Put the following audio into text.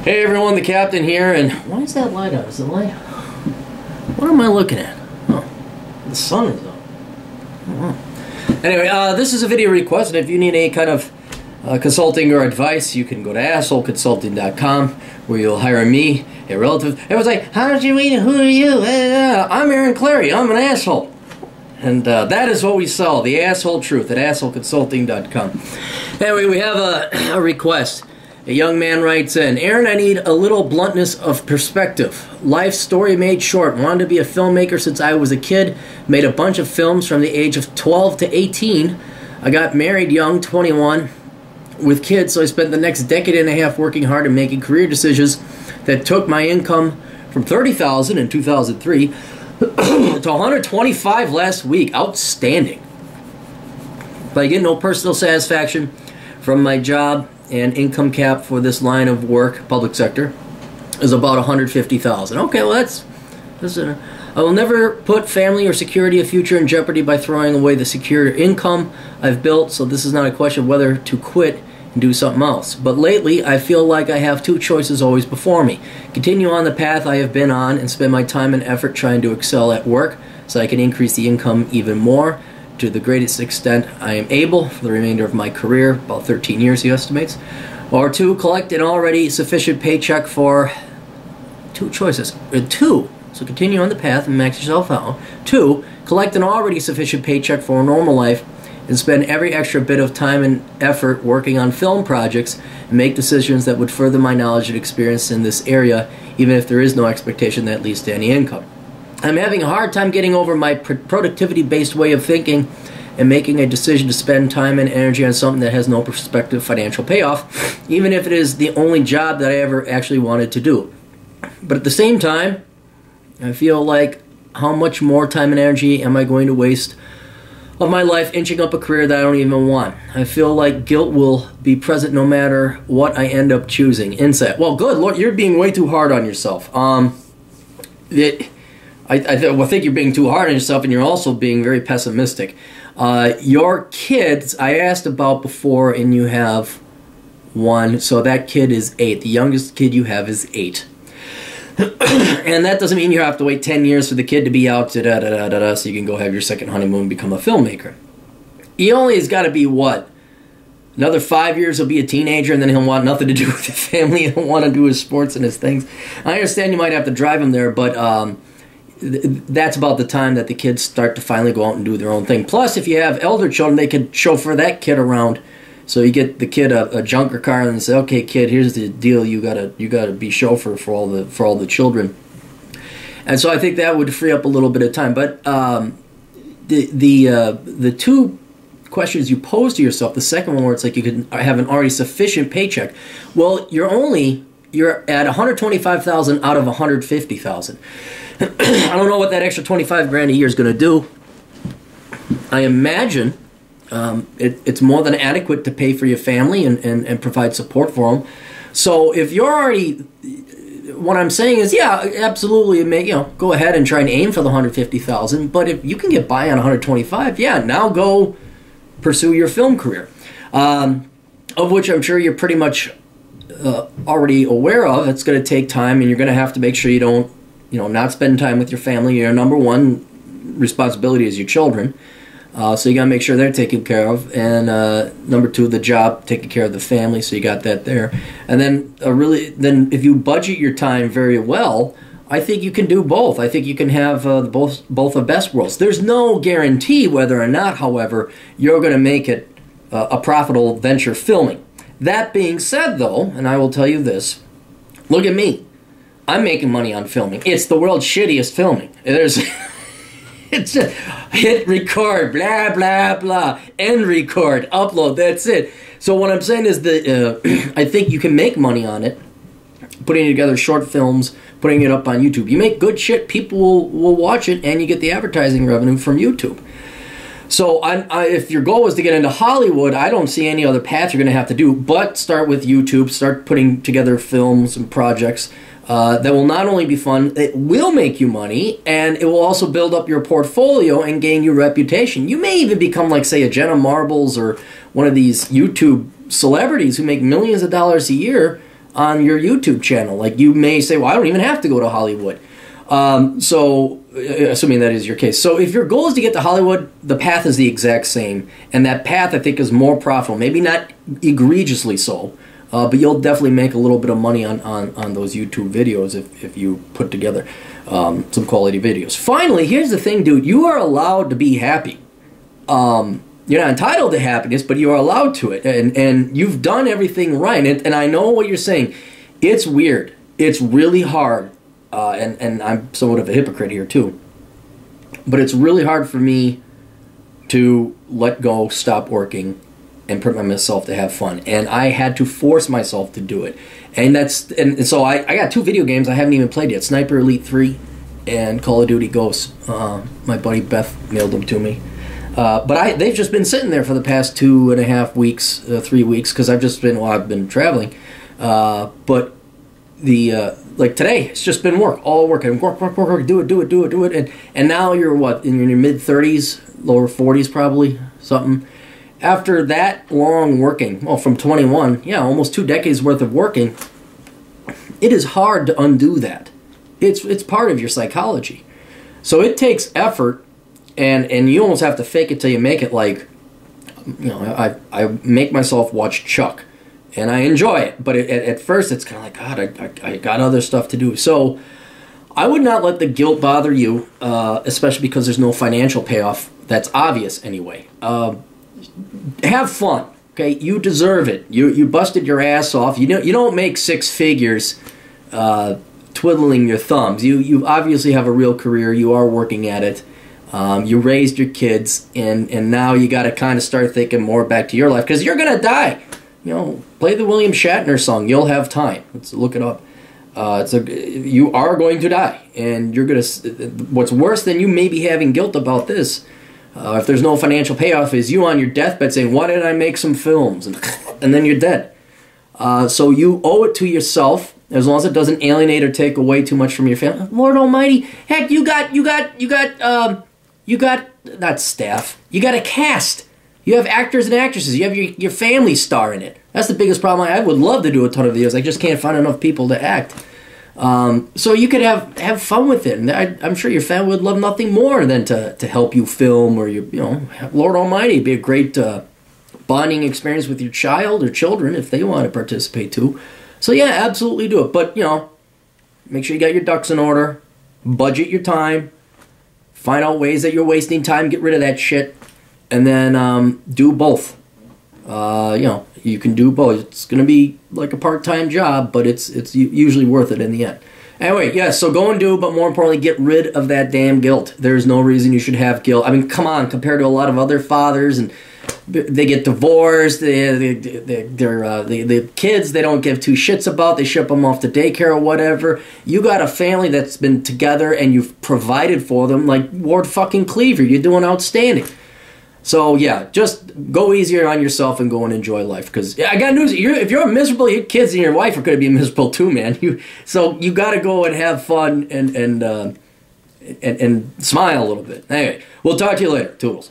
Hey everyone, the captain here, and why is that light out? Is it light? What am I looking at? Oh, the sun is up. Anyway, this is a video request, and if you need any kind of consulting or advice, you can go to assholeconsulting.com, where you'll hire me, a relative. Everyone's like, how did you meet? Who are you? I'm Aaron Clary. I'm an asshole. And that is what we sell, the asshole truth at assholeconsulting.com. Anyway, we have a request. A young man writes in, Aaron, I need a little bluntness of perspective. Life story made short. Wanted to be a filmmaker since I was a kid. Made a bunch of films from the age of 12 to 18. I got married young, 21, with kids, so I spent the next decade and a half working hard and making career decisions that took my income from $30,000 in 2003 to $125,000 last week. Outstanding. But I get no personal satisfaction from my job, and income cap for this line of work, public sector, is about $150,000. Okay, well that's I will never put family or security of future in jeopardy by throwing away the secure income I've built, so this is not a question of whether to quit and do something else. But lately, I feel like I have two choices always before me. Continue on the path I have been on and spend my time and effort trying to excel at work so I can increase the income even more to the greatest extent I am able for the remainder of my career, about 13 years he estimates. Or two, collect an already sufficient paycheck for two choices. Two, so continue on the path and max yourself out. Two, collect an already sufficient paycheck for a normal life and spend every extra bit of time and effort working on film projects and make decisions that would further my knowledge and experience in this area, even if there is no expectation that leads to any income. I'm having a hard time getting over my productivity-based way of thinking and making a decision to spend time and energy on something that has no prospective financial payoff, even if it is the only job that I ever actually wanted to do. But at the same time, I feel like how much more time and energy am I going to waste of my life inching up a career that I don't even want? I feel like guilt will be present no matter what I end up choosing. Insight. Well, good Lord, you're being way too hard on yourself. I think you're being too hard on yourself, and you're also being very pessimistic. Your kids, I asked about before, and you have one, so that kid is 8. The youngest kid you have is 8. And that doesn't mean you have to wait 10 years for the kid to be out, so you can go have your second honeymoon and become a filmmaker. He only has got to be, what? Another 5 years he'll be a teenager, and then he'll want nothing to do with his family. He'll want to do his sports and his things. I understand you might have to drive him there, but that's about the time that the kids start to finally go out and do their own thing. Plus, if you have elder children, they could chauffeur that kid around. So you get the kid a junker car and say, "Okay, kid, here's the deal. You gotta be chauffeur for all the children." And so I think that would free up a little bit of time. But the two questions you pose to yourself, the second one where it's like you could have an already sufficient paycheck. Well, you're at $125,000 out of $150,000. I don't know what that extra $25,000 a year is going to do. I imagine it's more than adequate to pay for your family and provide support for them. So if you're already, what I'm saying is, yeah, absolutely, go ahead and try and aim for the $150,000. But if you can get by on $125,000, yeah, now go pursue your film career, of which I'm sure you're pretty much already aware of. It's going to take time, and you're going to have to make sure you don't, not spend time with your family. Your number one responsibility is your children. So you got to make sure they're taken care of. And number two, the job, taking care of the family. So you got that there. And then then if you budget your time very well, I think you can do both. I think you can have both the best worlds. There's no guarantee whether or not, however, you're going to make it a profitable venture filming. That being said, though, and I will tell you this, look at me. I'm making money on filming. It's the world's shittiest filming. It's just hit record, blah, blah, blah, end record, upload, that's it. So what I'm saying is that I think you can make money on it, putting together short films, putting it up on YouTube. You make good shit, people will watch it, and you get the advertising revenue from YouTube. So if your goal is to get into Hollywood, I don't see any other path you're going to have to do but start with YouTube, start putting together films and projects that will not only be fun, it will make you money, and it will also build up your portfolio and gain you reputation. You may even become like, say, a Jenna Marbles or one of these YouTube celebrities who make millions of dollars a year on your YouTube channel. Like, you may say, well, I don't even have to go to Hollywood. So, assuming that is your case. So if your goal is to get to Hollywood, the path is the exact same. And that path, I think, is more profitable. Maybe not egregiously so, but you'll definitely make a little bit of money on those YouTube videos if you put together some quality videos. Finally, here's the thing, dude. You are allowed to be happy. You're not entitled to happiness, but you are allowed to it. And you've done everything right. And I know what you're saying. It's weird. It's really hard. And I'm somewhat of a hypocrite here too. But it's really hard for me to let go, stop working, and permit myself to have fun. And I had to force myself to do it. And so I got 2 video games I haven't even played yet. Sniper Elite 3 and Call of Duty Ghosts. My buddy Beth mailed them to me. But they've just been sitting there for the past 2.5 weeks, 3 weeks, because I've been traveling. But like today, it's just been work, all work, and work, do it. And now you're what, in your mid-30s, lower 40s probably, something. After that long working, well, from 21, yeah, almost 2 decades worth of working, it is hard to undo that. It's part of your psychology. So it takes effort, and you almost have to fake it till you make it. Like, you know, I make myself watch Chuck, and I enjoy it. But at first, it's kind of like, God, I got other stuff to do. So I would not let the guilt bother you, especially because there's no financial payoff. That's obvious anyway. Have fun, okay? You deserve it. You busted your ass off. You don't make 6 figures twiddling your thumbs. You obviously have a real career. You are working at it. You raised your kids, and now you got to kind of start thinking more back to your life, because you're gonna die. You know, play the William Shatner song. You'll have time. Let's look it up. You are going to die, and you're gonna. What's worse than you maybe having guilt about this, if there's no financial payoff, is you on your deathbed saying, "Why didn't I make some films?" and then you're dead. So you owe it to yourself, as long as it doesn't alienate or take away too much from your family. Lord Almighty, heck, you got not staff. You got a cast. You have actors and actresses. You have your family star in it. That's the biggest problem. I would love to do a ton of videos. I just can't find enough people to act. So you could have fun with it. And I'm sure your family would love nothing more than to help you film, or Lord Almighty, it'd be a great bonding experience with your child or children if they want to participate too. So yeah, absolutely do it. But make sure you got your ducks in order. Budget your time. Find out ways that you're wasting time. Get rid of that shit. And then do both. You can do both. It's going to be like a part-time job, but it's usually worth it in the end. Anyway, yeah, so go and do, but more importantly, get rid of that damn guilt. There's no reason you should have guilt. I mean, come on, compared to a lot of other fathers, and they get divorced, the kids they don't give 2 shits about, they ship them off to daycare or whatever. You got a family that's been together and you've provided for them, like Ward fucking Cleaver. You're doing outstanding. So yeah, just go easier on yourself and go and enjoy life. Because I got news: if you're miserable, your kids and your wife are going to be miserable too, man. So you got to go and have fun and smile a little bit. Anyway, we'll talk to you later. Toodles.